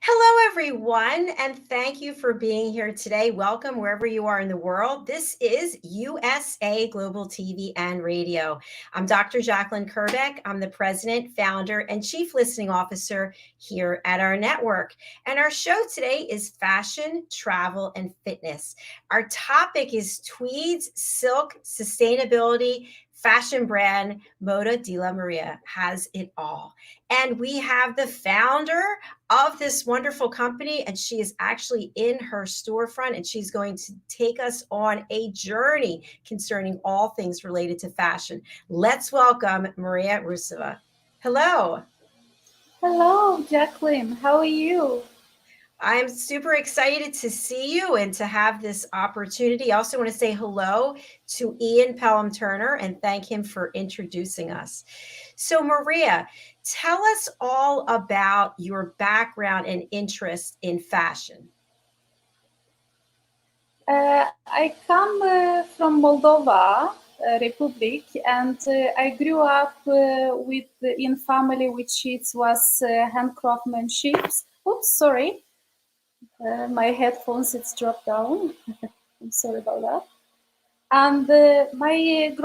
Hello, everyone, and thank you for being here today. Welcome wherever you are in the world. This is USA Global TV and Radio. I'm Dr. JACALYN KERBECK. I'm the president, founder, and chief listening officer here at our network. And our show today is fashion, travel, and fitness. Our topic is Tweeds, silk, sustainability, fashion brand Moda de la Maria has it all. And we have the founder of this wonderful company, and she is actually in her storefront, and she's going to take us on a journey concerning all things related to fashion. Let's welcome Maria Ruseva. Hello. Hello, Jacqueline. How are you? I'm super excited to see you and to have this opportunity. I also want to say hello to Ian Pelham Turner and thank him for introducing us. So, Maria, tell us all about your background and interest in fashion. I come from Moldova Republic, and I grew up in family which it was hand craftsmanship. Oops, sorry, my headphones it's dropped down. I'm sorry about that. And my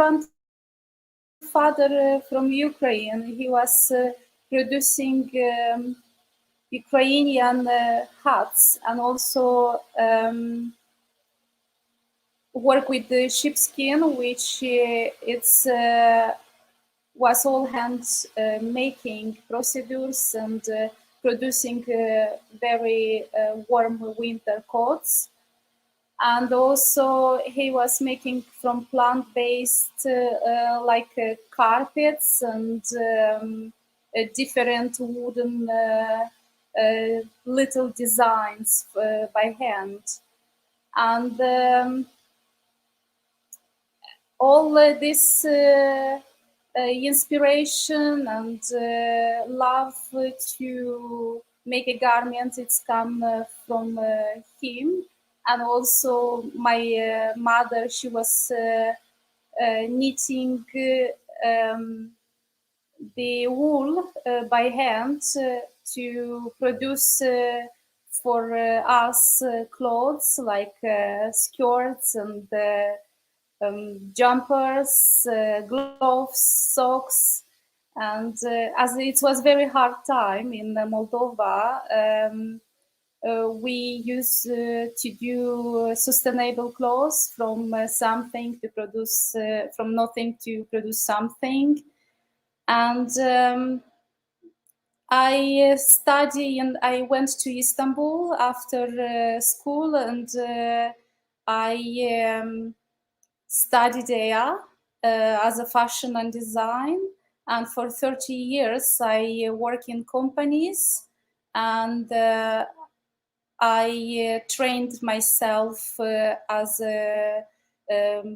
grandfather from Ukraine, he was producing Ukrainian hats and also work with the sheepskin, which was all hands making procedures and producing very warm winter coats. And also he was making from plant-based like carpets and different wooden little designs by hand. And all this inspiration and love to make a garment, it's come from him. And also my mother, she was knitting the wool by hand to produce for us clothes like skirts and jumpers, gloves, socks. And as it was very hard time in Moldova, we used to do sustainable clothes from something to produce, from nothing to produce something. And I studied and I went to Istanbul after school, and I studied there as a fashion and design. And for 30 years, I work in companies, and I trained myself as a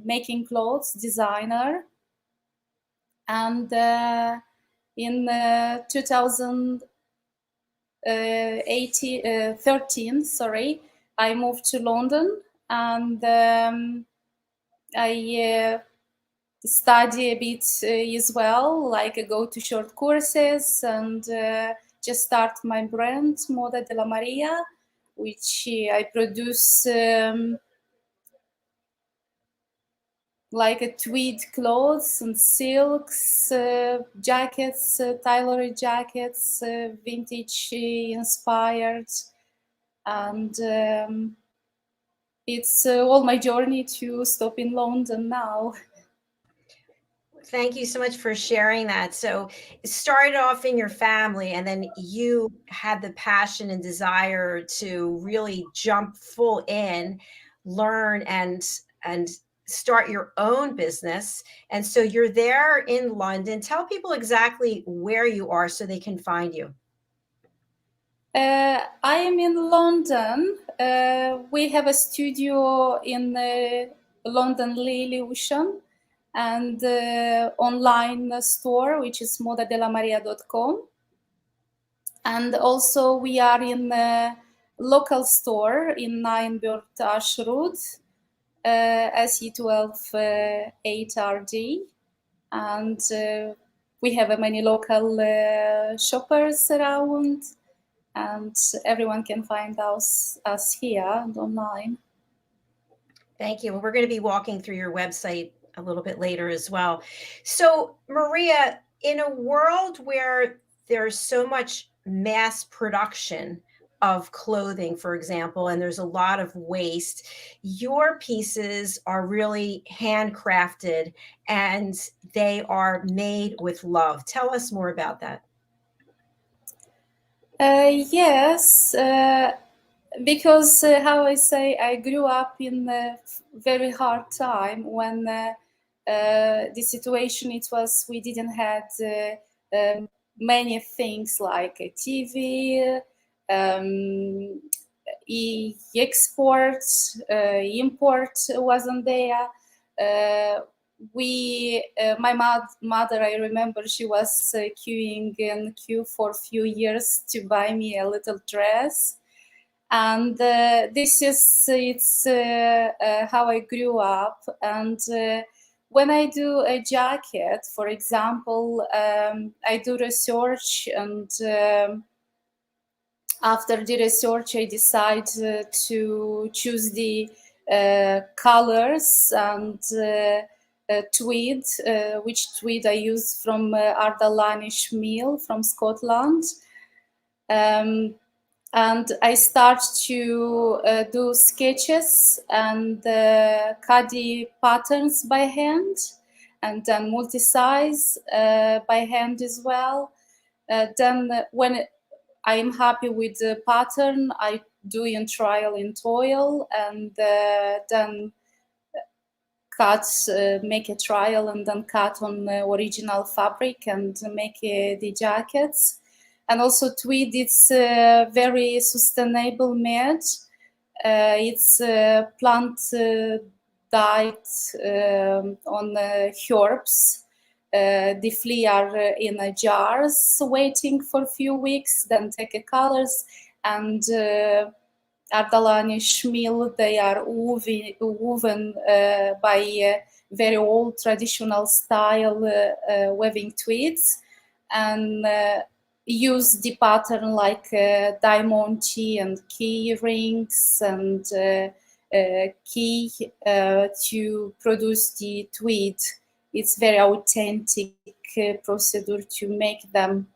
making clothes designer. And in 2013, sorry, I moved to London, and I study a bit as well, like I go to short courses and just start my brand, Moda de la Maria, which I produce like a tweed clothes and silks, jackets, tailored jackets, vintage inspired. And it's all my journey to stop in London now. Thank you so much for sharing that. So it started off in your family, and then you had the passion and desire to really jump full in, learn and start your own business. And so you're there in London. Tell people exactly where you are so they can find you. I am in London. We have a studio in London Lily Ocean, and online store, which is modadelamaria.com. And also we are in a local store in 9 Beartash Road, SE12 8RD. And we have many local shoppers around. and everyone can find us here and online. Thank you. Well, we're going to be walking through your website a little bit later as well. So, Maria, in a world where there's so much mass production of clothing, for example, and there's a lot of waste, your pieces are really handcrafted and they are made with love. Tell us more about that. Yes, because how I say, I grew up in a very hard time when the situation it was we didn't have many things like a TV, export, import wasn't there. My mother, I remember she was queuing in queue for a few years to buy me a little dress. And this is how I grew up. And when I do a jacket, for example, I do research, and after the research, I decide to choose the colors and tweed, which tweed I use from Ardalanish mill from Scotland. And I start to do sketches and cut the patterns by hand, and then multi-size by hand as well. Then when I'm happy with the pattern, I do in trial in toil, and then cut, make a trial, and then cut on original fabric and make the jackets. And also tweed, it's very sustainable made. It's plant dyed on herbs. The flea are in jars waiting for a few weeks, then take a colors, and Ardalanish mill, they are woven by very old traditional style weaving tweeds, and use the pattern like diamond and key rings and key to produce the tweed. It's very authentic procedure to make them.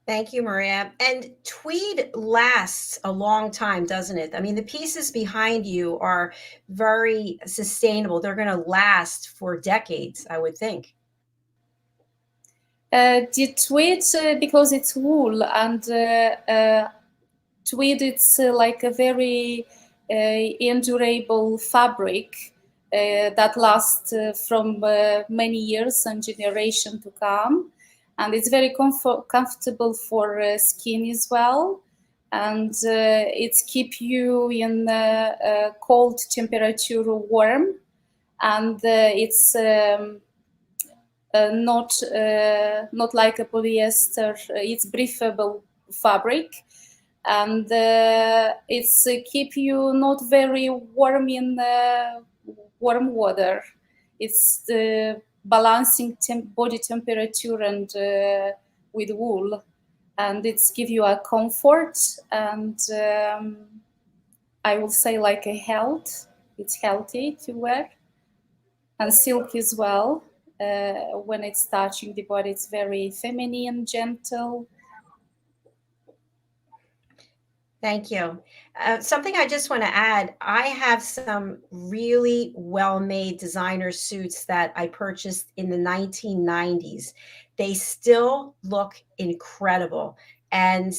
Thank you, Maria. And tweed lasts a long time, doesn't it? I mean, the pieces behind you are very sustainable. They're going to last for decades, I would think. The tweed, because it's wool, and tweed, it's like a very endurable fabric that lasts from many years and generation to come. And it's very comfortable for skin as well. And it's keep you in cold temperature warm. And it's not like a polyester, it's breathable fabric. And it's keep you not very warm in warm water. It's balancing body temperature and with wool, and it's give you a comfort, and I will say like a health. It's healthy to wear, and silk as well. When it's touching the body, it's very feminine, gentle. Thank you. Something I just want to add, I have some really well-made designer suits that I purchased in the 1990s. They still look incredible. And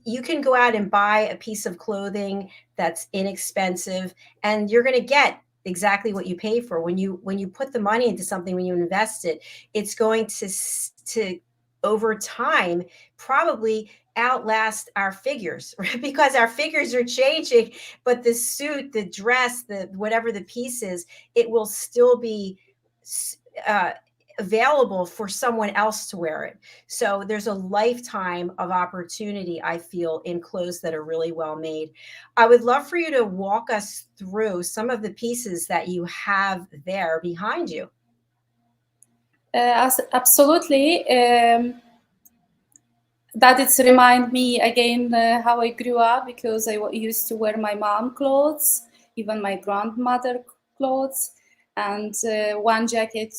you can go out and buy a piece of clothing that's inexpensive, and you're going to get exactly what you pay for. When you put the money into something, when you invest it, it's going to over time probably outlast our figures, right? Because our figures are changing, but the suit, the dress, the whatever the piece is, it will still be available for someone else to wear it. So there's a lifetime of opportunity, I feel, in clothes that are really well made. I would love for you to walk us through some of the pieces that you have there behind you. Absolutely. that it's remind me again how I grew up, because I used to wear my mom clothes, even my grandmother clothes. And one jacket,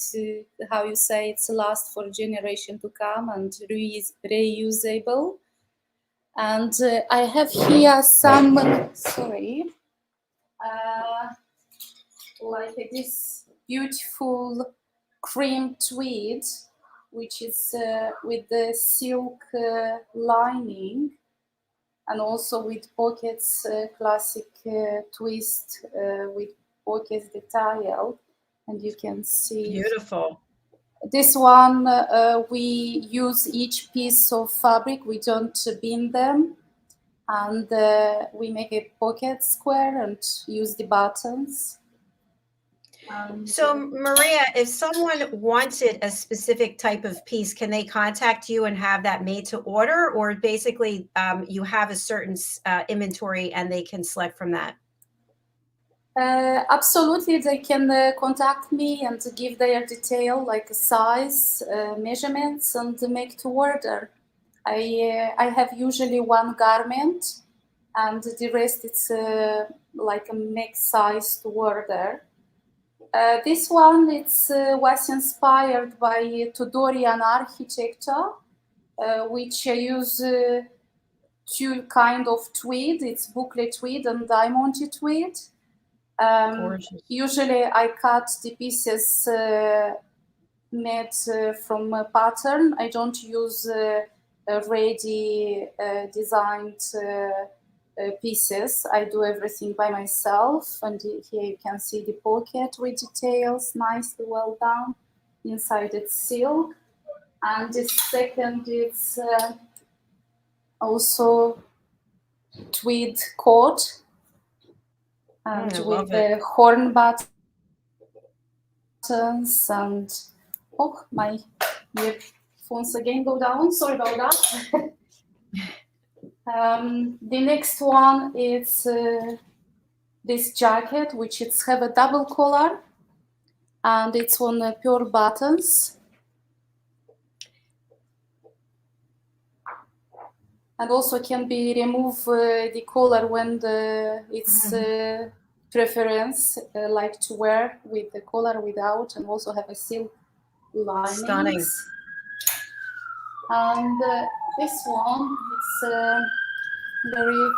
how you say, it's last for generation to come and reusable. And I have here some, sorry, like this beautiful cream tweed, which is with the silk lining, and also with pockets, classic twist with pockets detail. And you can see Beautiful. this one. We use each piece of fabric, we don't bin them, and we make a pocket square and use the buttons. So Maria, if someone wanted a specific type of piece, can they contact you and have that made to order, or basically you have a certain inventory and they can select from that? Absolutely, they can contact me and give their detail, like size, measurements, and make to order. I have usually one garment, and the rest it's like a next size to order. This one was inspired by Tudorian architecture, which use two kind of tweed. It's boucle tweed and diamond tweed. Usually I cut the pieces made from a pattern. I don't use ready designed pieces. I do everything by myself, and here you can see the pocket with details, nicely well done. Inside it's silk, and the second it's also tweed coat, and with the horn buttons, and oh, my earphones again go down, sorry about that. The next one is this jacket, which it's have a double collar, and it's on pure buttons. And also can be remove the collar when it's preference, like to wear with the collar without, and also have a silk lining. Stunning. And this one, it's a very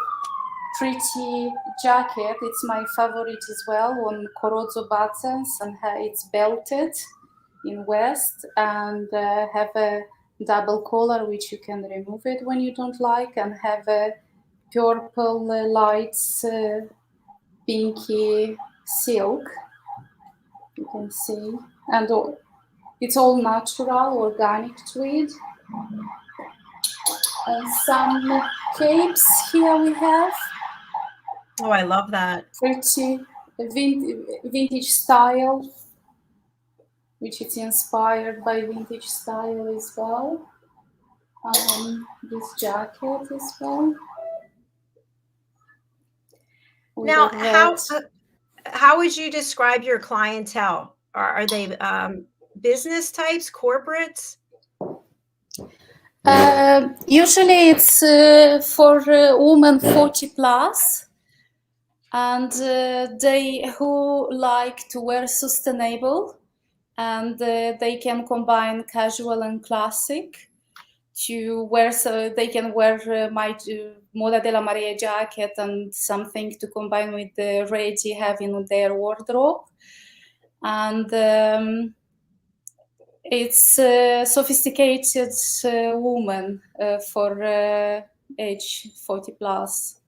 pretty jacket. It's my favorite as well, on Corozzo buttons, and it's belted in west, and have a double collar, which you can remove it when you don't like, and have a purple lights pinky silk, you can see, and it's all natural organic tweed. And some capes here we have. Oh, I love that. Pretty vintage style, which is inspired by vintage style as well. This jacket as well. Now, how would you describe your clientele? Are they business types, corporates? Usually it's for women 40 plus, and they who like to wear sustainable, and they can combine casual and classic to wear, so they can wear my Moda della Maria jacket and something to combine with the ready having in their wardrobe. And it's sophisticated woman for age 40 plus.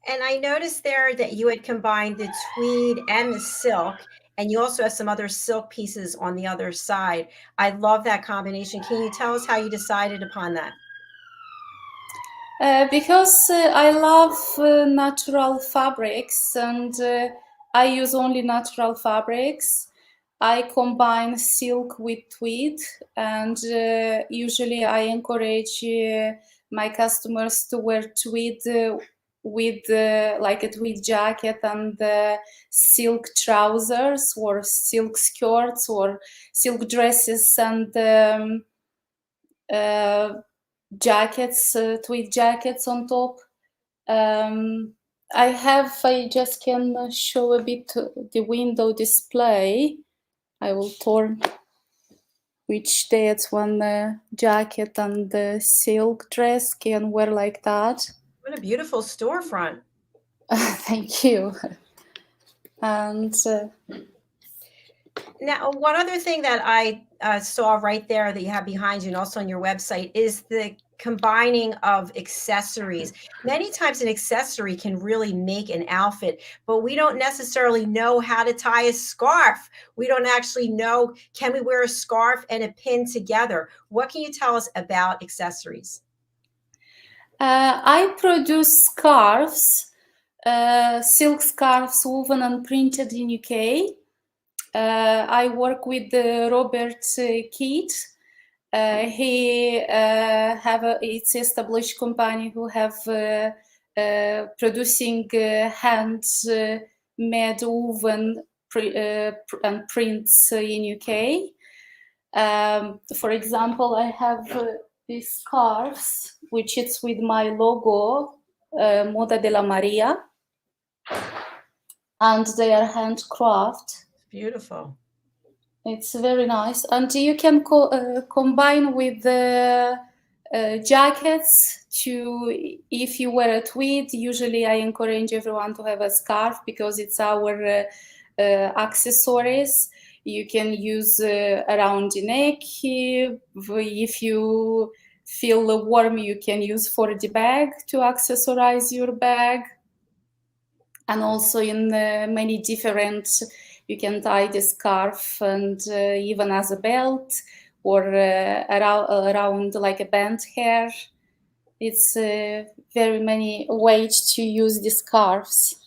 And I noticed there that you had combined the tweed and the silk, and you also have some other silk pieces on the other side. I love that combination. Can you tell us how you decided upon that? Because I love natural fabrics, and I use only natural fabrics. I combine silk with tweed, and usually I encourage my customers to wear tweed with like a tweed jacket and silk trousers or silk skirts or silk dresses, and jackets, tweed jackets on top. I just can show a bit the window display. I will turn which that's one jacket and the silk dress can wear like that. What a beautiful storefront. Thank you. And now, one other thing that I saw right there that you have behind you and also on your website is the combining of accessories. Many times an accessory can really make an outfit, but we don't necessarily know how to tie a scarf. We don't actually know, can we wear a scarf and a pin together? What can you tell us about accessories? I produce scarves, silk scarves woven and printed in UK. I work with Robert Keat. He have its established company who have producing hands made woven and prints in UK. For example, I have these scarves, which is with my logo, Moda de la Maria, and they are handcrafted. Beautiful. It's very nice, and you can combine with the jackets to, if you wear a tweed. Usually I encourage everyone to have a scarf because it's our accessories. You can use around the neck. If you feel warm, you can use for the bag to accessorize your bag. And also in many different, you can tie the scarf and even as a belt or around like a band hair. It's very many ways to use the scarves.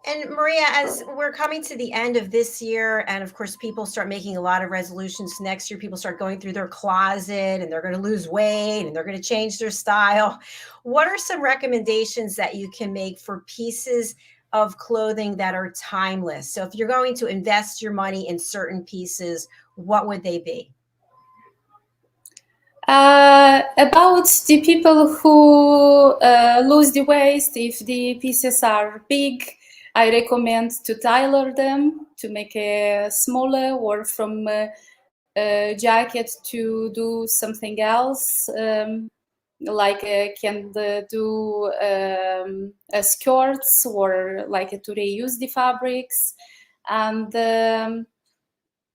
And Maria, as we're coming to the end of this year, and of course, people start making a lot of resolutions next year, people start going through their closet and they're going to lose weight and they're going to change their style. What are some recommendations that you can make for pieces of clothing that are timeless? So if you're going to invest your money in certain pieces, what would they be? About the people who lose the waist, if the pieces are big, I recommend to tailor them to make a smaller, or from a jacket to do something else, like can do skirts, or like to reuse the fabrics. And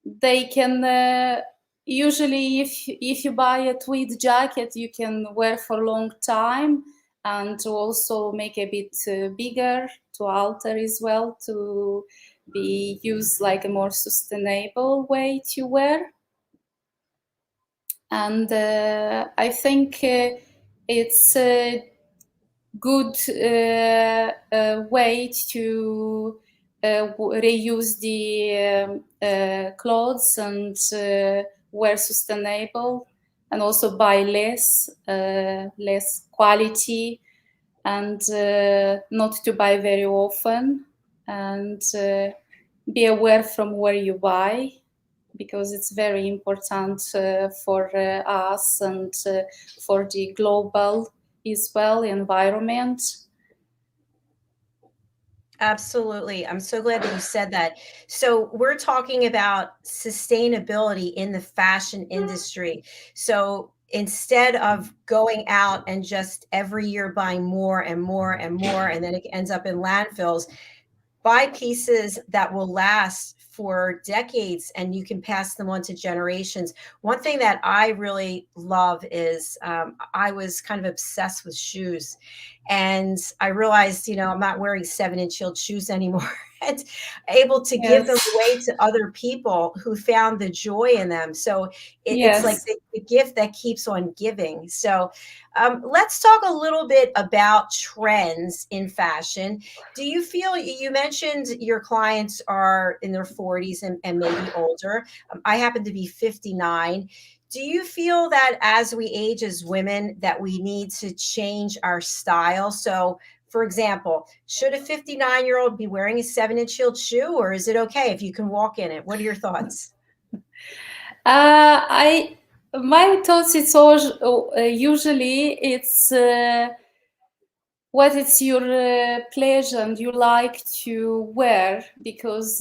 they can usually, if you buy a tweed jacket, you can wear for a long time, and also make a bit bigger to alter as well, to be used like a more sustainable way to wear. And I think it's a good way to reuse the clothes and wear sustainable, and also buy less quality, and not to buy very often, and be aware from where you buy, because it's very important for us and for the global as well environment. Absolutely. I'm so glad that you said that. So, we're talking about sustainability in the fashion industry. So, instead of going out and just every year buying more and more and more, and then it ends up in landfills, buy pieces that will last for decades and you can pass them on to generations. One thing that I really love is I was kind of obsessed with shoes. And I realized, I'm not wearing 7-inch heeled shoes anymore. And able to give them Yes. away to other people who found the joy in them. So it's like Yes. the gift that keeps on giving. So let's talk a little bit about trends in fashion. Do you feel, you mentioned your clients are in their 40s and maybe older. I happen to be 59. Do you feel that as we age as women that we need to change our style? So, for example, should a 59-year-old be wearing a 7-inch heeled shoe, or is it okay if you can walk in it? What are your thoughts? I My thoughts, it's all usually it's what it's your pleasure and you like to wear, because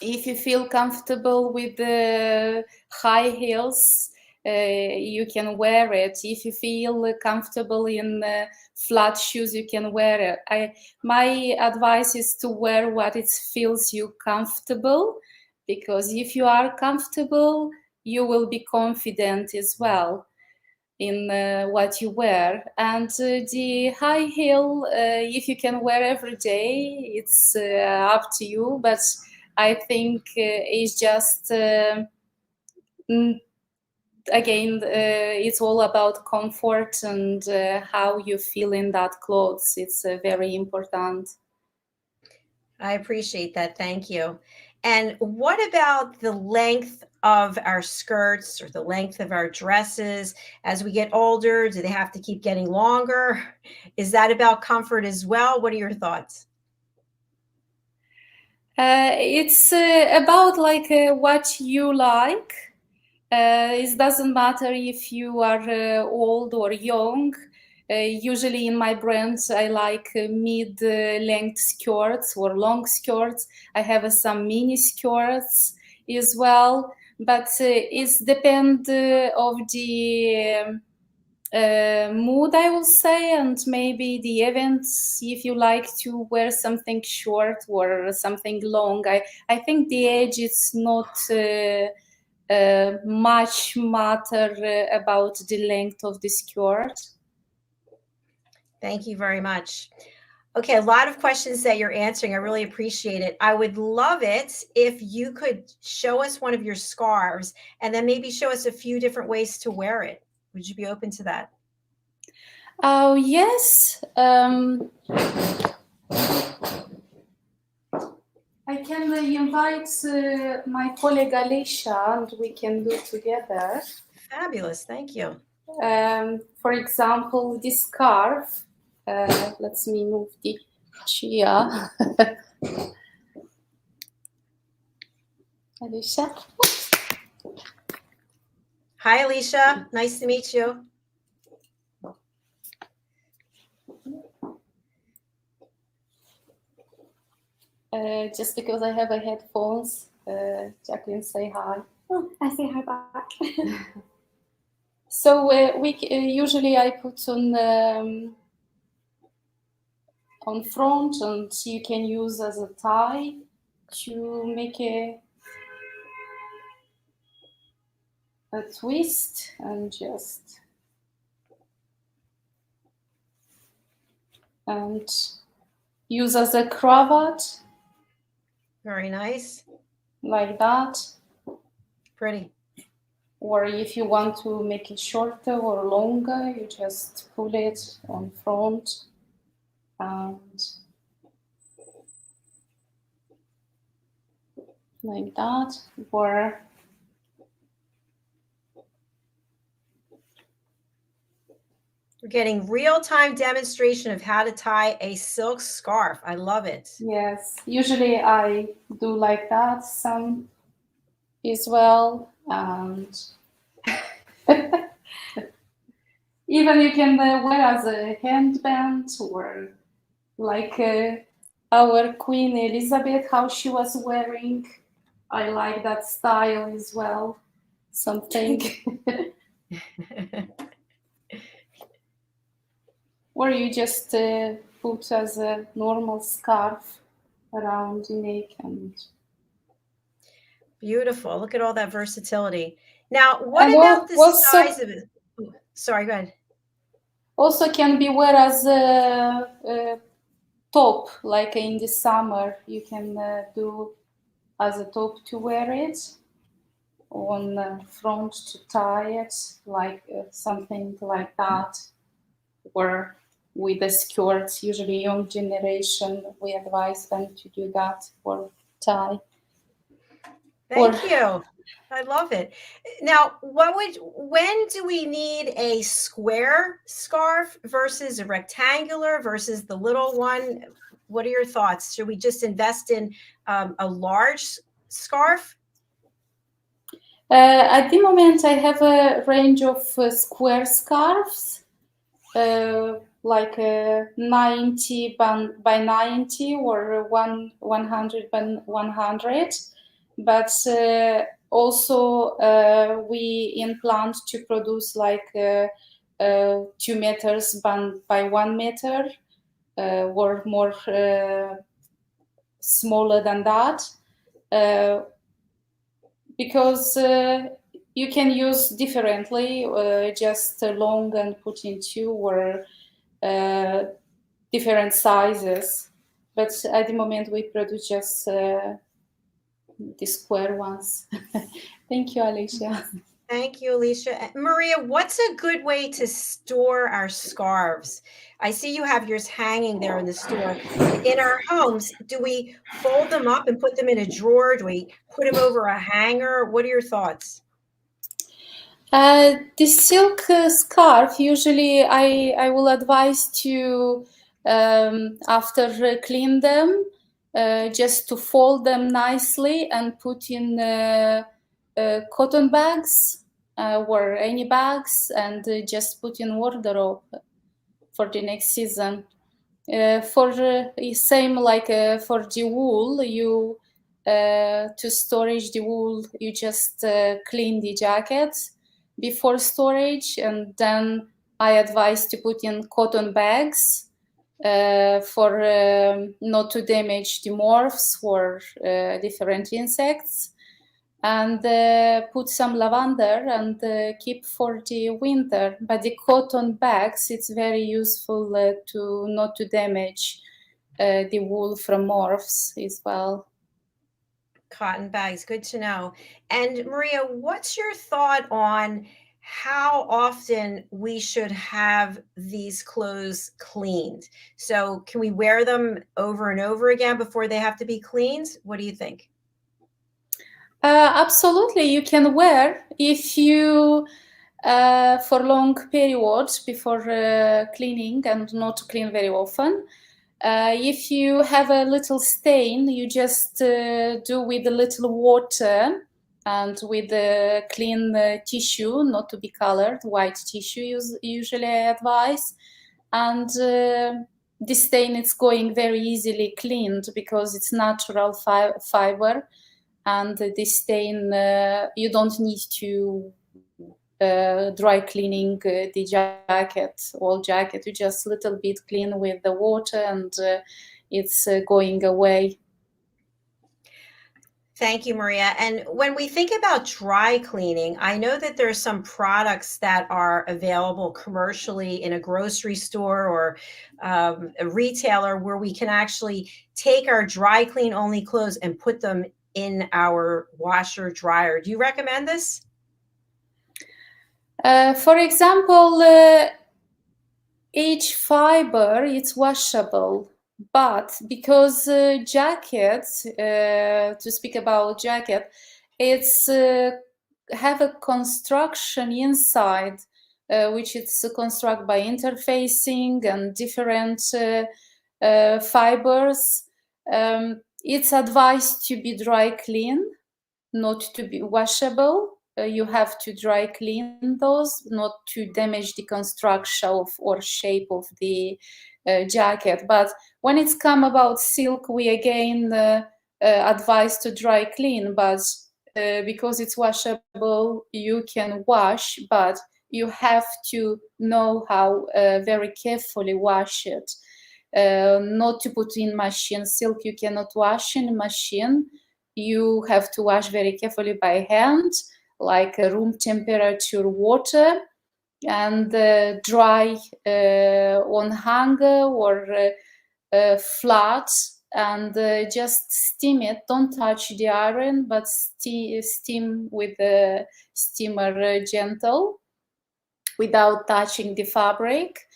if you feel comfortable with the high heels, you can wear it. If you feel comfortable in flat shoes, you can wear it. My advice is to wear what it feels you comfortable, because if you are comfortable, you will be confident as well in what you wear. And the high heel, if you can wear every day, it's up to you, but I think it's just again, it's all about comfort and how you feel in that clothes. It's very important. I appreciate that. Thank you. And what about the length of our skirts or the length of our dresses as we get older? Do they have to keep getting longer? Is that about comfort as well? What are your thoughts? It's about like what you like. It doesn't matter if you are old or young. Usually in my brands, I like mid-length skirts or long skirts. I have some mini skirts as well, but it's depend of the mood, I will say, and maybe the events. If you like to wear something short or something long, I think the age is not much matter about the length of the skirt. Thank you very much. Okay, a lot of questions that you're answering. I really appreciate it. I would love it if you could show us one of your scarves and then maybe show us a few different ways to wear it. Would you be open to that? Oh, yes. I can invite my colleague Alicia and we can do together. Fabulous. Thank you. For example, this scarf. Let me move the chair. Alicia. Hi, Alicia. Nice to meet you. Just because I have a headphones, Jacqueline, say hi. Oh, I say hi back. So we usually I put on front, and you can use as a tie to make a twist and just and use as a cravat. Very nice. Like that. Pretty. Or if you want to make it shorter or longer, you just pull it on front and like that. Or we're getting real-time demonstration of how to tie a silk scarf. I love it. yes, usually I do like that, some as well, and even you can wear as a handband, or like our Queen Elizabeth, how she was wearing. I like that style as well. Something. Or you just put as a normal scarf around the neck. And beautiful. Look at all that versatility. Now, what about the size of it? Oh, sorry, go ahead. Also can be wear as a top, like in the summer. You can do as a top to wear it, on front to tie it, like something like that. Or with the skirts, usually young generation, we advise them to do that or tie. Thank you. I love it. Now, when do we need a square scarf versus a rectangular versus the little one? What are your thoughts? Should we just invest in a large scarf? At the moment, I have a range of square scarves, like 90 by 90 or 100 by 100. But also we plan to produce like 2 meters by 1 meter or more smaller than that. Because you can use differently, just long and put in 2 or different sizes. But at the moment we produce just the square ones. Thank you, Alicia. Thank you, Alicia. Maria, what's a good way to store our scarves? I see you have yours hanging there in the store. In our homes, do we fold them up and put them in a drawer? Do we put them over a hanger? What are your thoughts? The silk scarf, usually I will advise to, after clean them, just to fold them nicely and put in cotton bags or any bags, and just put in wardrobe for the next season. For same like for the wool, you to storage the wool, you just clean the jacket before storage, and then I advise to put in cotton bags for not to damage the moths or different insects, and put some lavender and keep for the winter. But the cotton bags, it's very useful to not to damage the wool from moths as well. Cotton bags, good to know. And Maria, what's your thought on how often we should have these clothes cleaned? So can we wear them over and over again before they have to be cleaned? What do you think? Absolutely, you can wear if you for long periods before cleaning, and not to clean very often. If you have a little stain, you just do with a little water and with a clean tissue, not to be colored, white tissue usually I advise. And the stain is going very easily cleaned because it's natural fiber. And the stain, you don't need to dry cleaning the jacket, whole jacket. You just a little bit clean with the water, and it's going away. Thank you, Maria. And when we think about dry cleaning, I know that there's some products that are available commercially in a grocery store or a retailer where we can actually take our dry clean only clothes and put them in our washer dryer. Do you recommend this? For example, each fiber is washable, but because jackets, to speak about jacket, it's have a construction inside, which is constructed by interfacing and different fibers. It's advised to be dry clean, not to be washable. You have to dry clean those, not to damage the construction or shape of the jacket. But when it's come about silk, we again advise to dry clean, but because it's washable, you can wash, but you have to know how very carefully wash it. Not to put in machine. Silk you cannot wash in machine. You have to wash very carefully by hand, like room temperature water, and dry on hanger or flat, and just steam it. Don't touch the iron, but steam with the steamer gentle, without touching the fabric.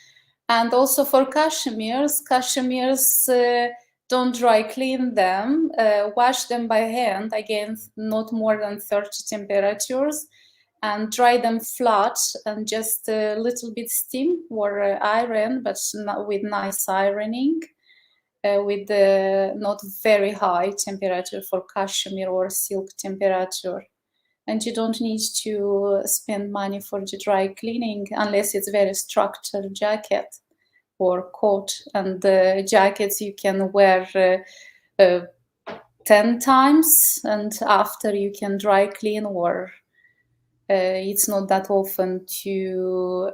And also for cashmeres, don't dry clean them, wash them by hand, again, not more than 30 temperatures, and dry them flat, and just a little bit steam or iron, but not with nice ironing, with not very high temperature for cashmere or silk temperature. and you don't need to spend money for the dry cleaning unless it's very structured jacket or coat. And the jackets you can wear 10 times, and after you can dry clean, or it's not that often to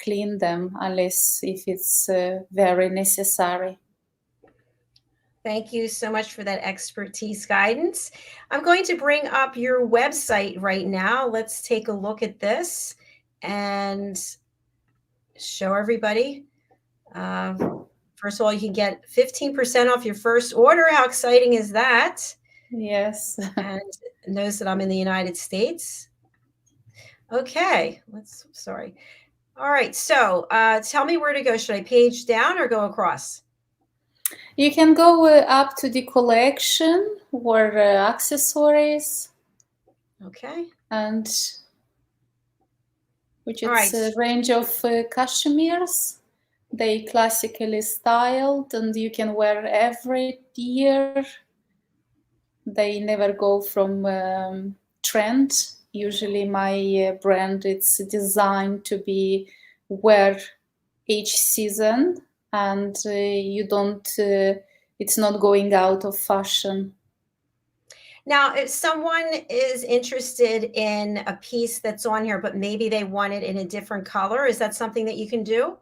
clean them unless if it's very necessary. Thank you so much for that expertise guidance. I'm going to bring up your website right now. Let's take a look at this and show everybody. First of all, you can get 15% off your first order. How exciting is that? Yes. And notice that I'm in the United States. Okay, sorry. All right, so tell me where to go. Should I page down or go across? You can go up to the collection or accessories. Okay. And which is right. a range of cashmeres. They classically styled, and you can wear every year. They never go from trend. Usually my brand, it's designed to be wear each season, and you don't, it's not going out of fashion. Now, if someone is interested in a piece that's on here, but maybe they want it in a different color, is that something that you can do?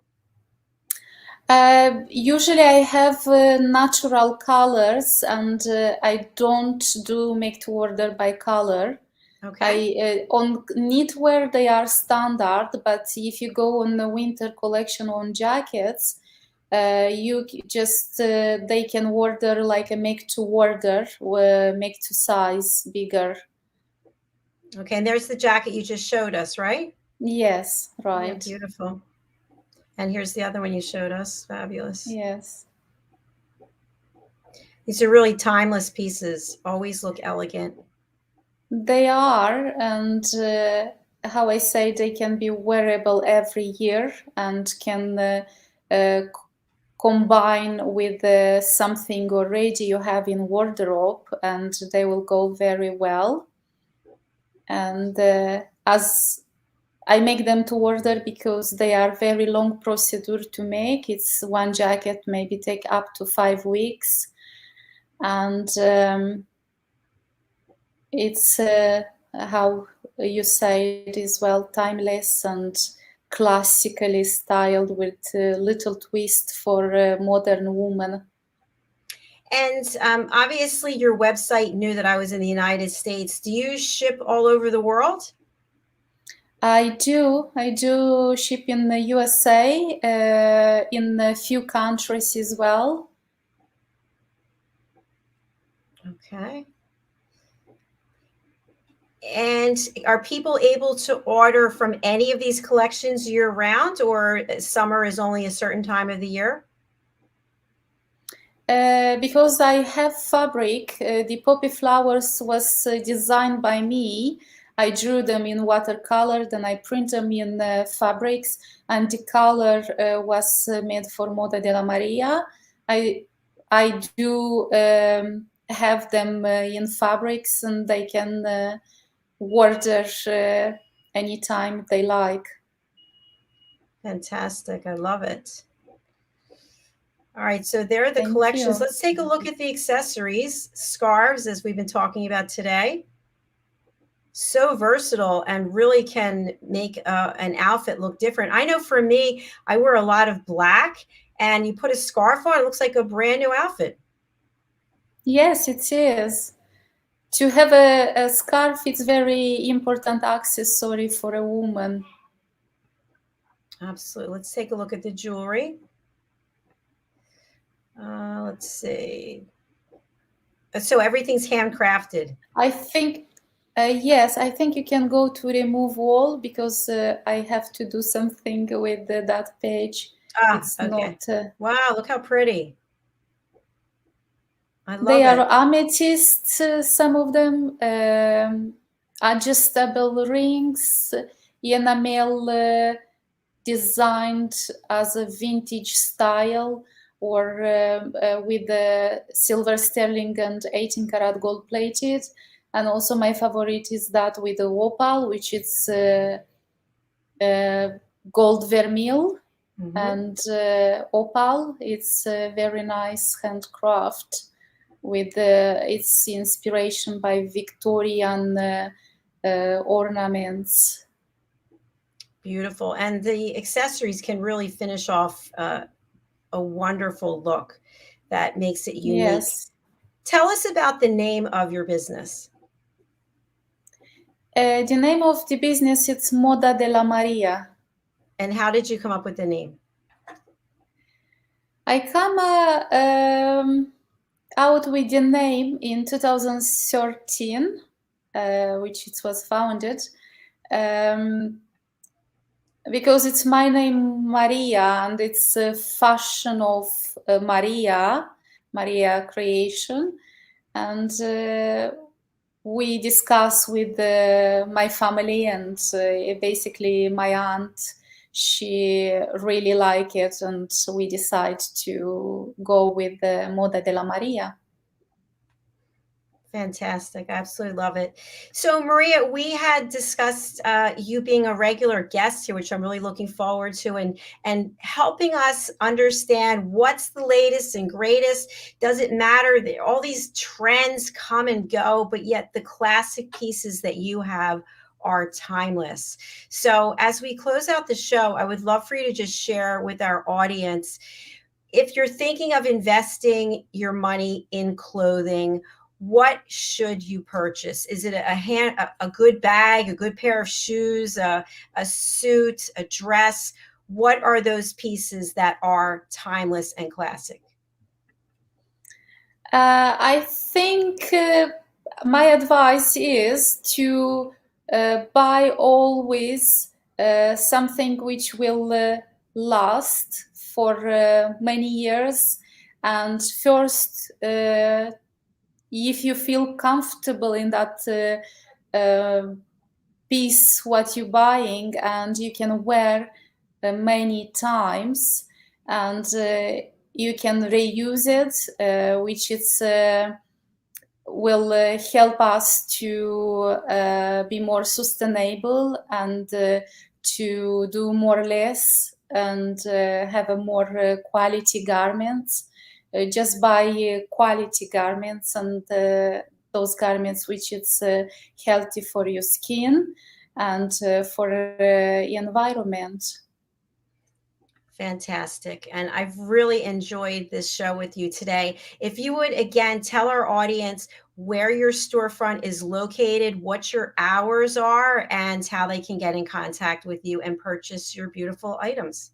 Usually I have natural colors, and I don't do make to order by color. Okay. On knitwear they are standard, but if you go on the winter collection on jackets, you just they can order like a make to order, make to size bigger. Okay, and there's the jacket you just showed us, right? Yes, right. Oh, beautiful. And here's the other one you showed us. Fabulous. Yes. These are really timeless pieces. Always look elegant. They are, and how I say, they can be wearable every year and can combine with something already you have in wardrobe, and they will go very well. And as I make them to order because they are very long procedure to make. It's one jacket maybe take up to 5 weeks, and it's how you say it is, well, timeless and classically styled with a little twist for a modern woman. And obviously your website knew that I was in the United States. Do you ship all over the world? I do ship in the USA, in a few countries as well. Okay. And are people able to order from any of these collections year round, or summer is only a certain time of the year? Because I have fabric, the poppy flowers was designed by me. I drew them in watercolor, then I print them in fabrics, and the color was made for Moda della Maria. I do have them in fabrics, and they can order anytime they like. Fantastic. I love it. All right, so there are the Thank collections. you. Let's take a look at the accessories, scarves, as we've been talking about today. So versatile and really can make an outfit look different. I know for me, I wear a lot of black, and you put a scarf on, it looks like a brand new outfit. Yes, it is. To have a scarf, it's very important accessory for a woman. Absolutely. Let's take a look at the jewelry. Let's see. So everything's handcrafted. I think, yes, I think you can go to remove all, because I have to do something with that page. It's okay. not. Wow, look how pretty. I love they it. are amethysts, some of them, adjustable rings, enamel designed as a vintage style, or with the silver sterling and 18 karat gold plated. And also my favorite is that with the opal, which is gold vermeil. Mm-hmm. And opal, it's a very nice handcraft with its inspiration by Victorian ornaments. Beautiful. And the accessories can really finish off a wonderful look that makes it unique. Yes. Tell us about the name of your business. The name of the business, it's Moda de la Maria. And how did you come up with the name? I come out with the name in 2013, which it was founded, because it's my name, Maria, and it's a fashion of Maria creation. And we discuss with my family, and basically my aunt, she really liked it, and we decide to go with the Moda de la Maria. Fantastic. I absolutely love it. So, Maria, we had discussed you being a regular guest here, which I'm really looking forward to, and helping us understand what's the latest and greatest. Does it matter that all these trends come and go, but yet the classic pieces that you have are timeless? So as we close out the show, I would love for you to just share with our audience, if you're thinking of investing your money in clothing, what should you purchase? Is it a good bag, a good pair of shoes, a suit, a dress? What are those pieces that are timeless and classic? I think my advice is to buy always something which will last for many years. And first, if you feel comfortable in that piece what you're buying, and you can wear many times, and you can reuse it, which is will help us to be more sustainable, and to do more or less, and have a more quality garments. Just buy quality garments, and those garments which is healthy for your skin and for environment. Fantastic. And I've really enjoyed this show with you today. If you would, again, tell our audience where your storefront is located, what your hours are, and how they can get in contact with you and purchase your beautiful items.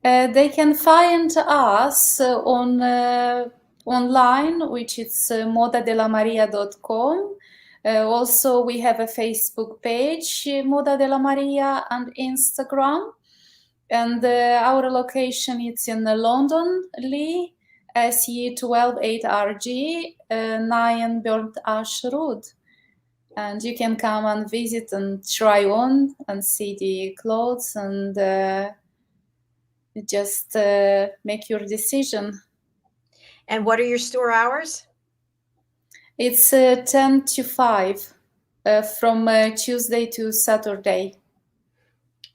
They can find us on online, which is modadelamaria.com. Also, we have a Facebook page, Moda de la Maria, and Instagram. And our location is in London, Lee, SE 128RG, 9 Burnt Ash Road. And you can come and visit and try on and see the clothes, and just make your decision. And what are your store hours? It's 10 to 5 from Tuesday to Saturday.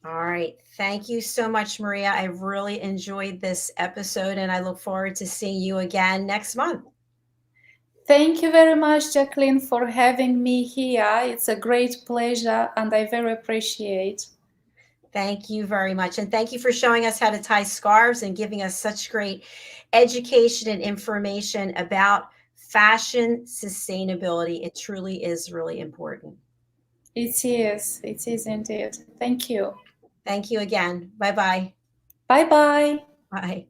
All right. Thank you so much, Maria. I really enjoyed this episode, and I look forward to seeing you again next month. Thank you very much, JACALYN, for having me here. It's a great pleasure, and I very appreciate. Thank you very much. And thank you for showing us how to tie scarves and giving us such great education and information about fashion sustainability. It truly is really important. It is indeed. Thank you. Thank you again. Bye-bye. Bye-bye. Bye.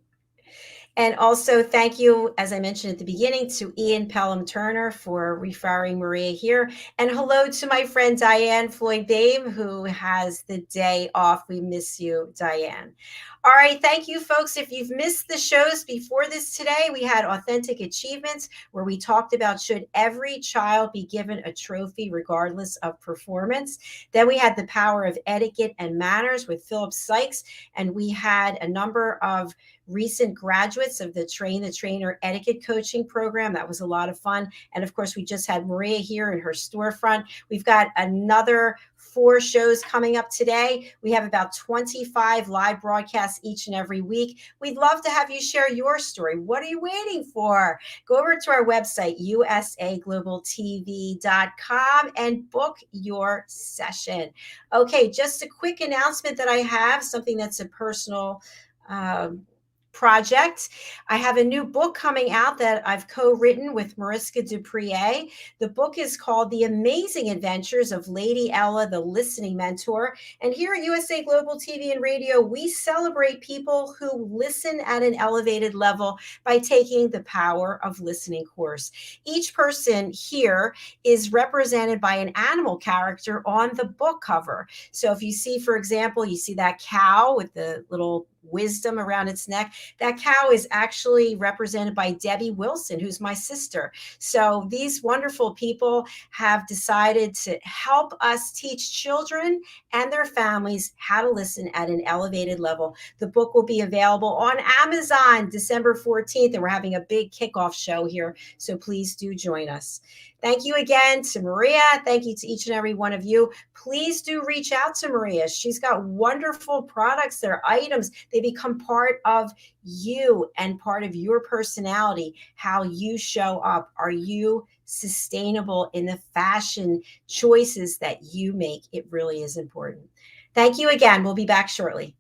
And also thank you, as I mentioned at the beginning, to Ian Pelham-Turner for referring Maria here. And hello to my friend DIANN FLOYD, who has the day off. We miss you, DIANN. All right, thank you, folks. If you've missed the shows before this today, we had Authentic Achievements, where we talked about should every child be given a trophy regardless of performance. Then we had The Power of Etiquette and Manners with Philip Sykes, and we had a number of recent graduates of the Train the Trainer etiquette coaching program. That was a lot of fun. And of course, we just had Maria here in her storefront. We've got another 4 shows coming up today. We have about 25 live broadcasts each and every week. We'd love to have you share your story. What are you waiting for? Go over to our website, usaglobaltv.com, and book your session. Okay, just a quick announcement that I have, something that's a personal project. I have a new book coming out that I've co-written with Mariska Duprier. The book is called The Amazing Adventures of Lady Ella, the Listening Mentor. And here at USA Global TV and Radio, we celebrate people who listen at an elevated level by taking the Power of Listening course. Each person here is represented by an animal character on the book cover. So if you see, for example, you see that cow with the little wisdom around its neck. That cow is actually represented by Debbie Wilson, who's my sister. So these wonderful people have decided to help us teach children and their families how to listen at an elevated level. The book will be available on Amazon December 14th, and we're having a big kickoff show here. So please do join us. Thank you again to Maria. Thank you to each and every one of you. Please do reach out to Maria. She's got wonderful products. They're items. They become part of you and part of your personality, how you show up. Are you sustainable in the fashion choices that you make? It really is important. Thank you again. We'll be back shortly.